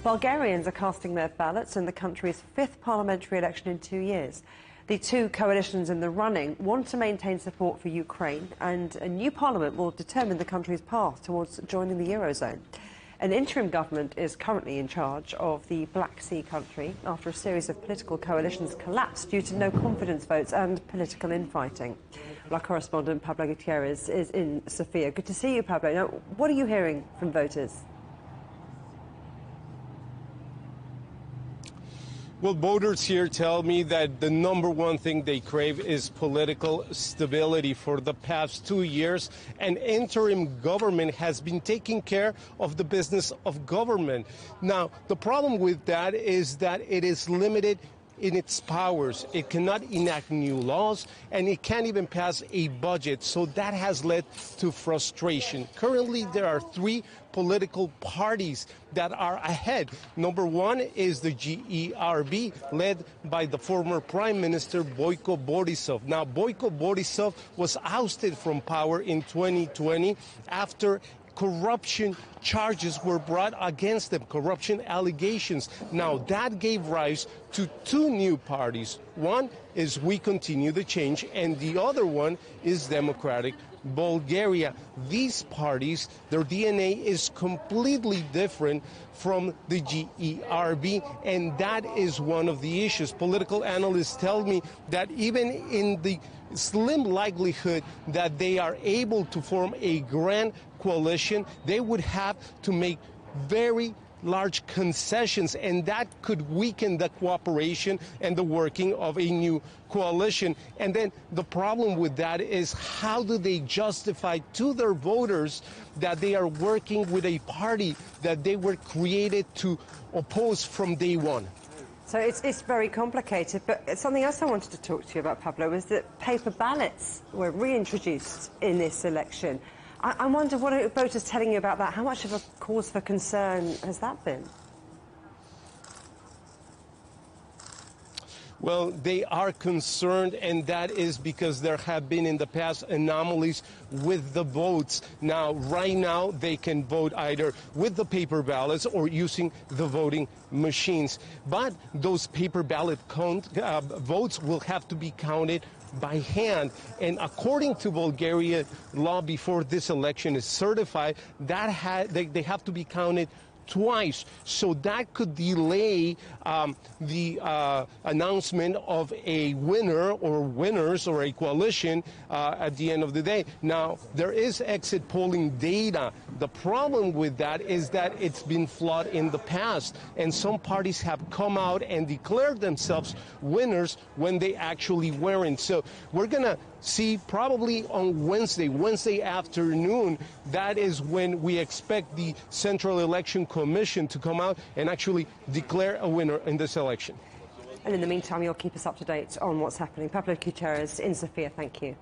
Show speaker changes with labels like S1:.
S1: Bulgarians are casting their ballots in the country's 5th parliamentary election in 2 years. The two coalitions in the running want to maintain support for Ukraine, and a new parliament will determine the country's path towards joining the Eurozone. An interim government is currently in charge of the Black Sea country after a series of political coalitions collapsed due to no confidence votes and political infighting. Our correspondent Pablo Gutierrez is in Sofia. Good to see you, Pablo. Now, what are you hearing from voters?
S2: Well, voters here tell me that the number one thing they crave is political stability. For the past 2 years, an interim government has been taking care of the business of government. Now, the problem with that is that it is limited in its powers. It cannot enact new laws, and it can't even pass a budget. So that has led to frustration. Currently, there are 3 political parties that are ahead. Number one is the GERB, led by the former Prime Minister Boyko Borisov. Now, Boyko Borisov was ousted from power in 2020 after corruption charges were brought against them, corruption allegations. Now, that gave rise to 2 new parties. One is We Continue the Change, and the other one is Democratic Bulgaria. These parties, their DNA is completely different from the GERB, and that is one of the issues. Political analysts tell me that even in the slim likelihood that they are able to form a grand coalition, they would have to make very large concessions, and that could weaken the cooperation and the working of a new coalition. And then the problem with that is, how do they justify to their voters that they are working with a party that they were created to oppose from day one?
S1: So it's very complicated, but something else I wanted to talk to you about, Pablo, is that paper ballots were reintroduced in this election. I wonder, what are voters telling you about that? How much of a cause for concern has that been?
S2: Well, they are concerned, and that is because there have been in the past anomalies with the votes. Now, right now, they can vote either with the paper ballots or using the voting machines. But those paper ballot votes will have to be counted by hand, and according to Bulgaria law, before this election is certified, that they have to be counted twice. So that could delay the announcement of a winner or winners or a coalition at the end of the day. Now, there is exit polling data. The problem with that is that it's been flawed in the past, and some parties have come out and declared themselves winners when they actually weren't. So we're going to see probably on Wednesday afternoon, that is when we expect the Central Election Commission to come out and actually declare a winner in this election.
S1: And in the meantime, you'll keep us up to date on what's happening. Pablo Gutierrez in Sofia, thank you.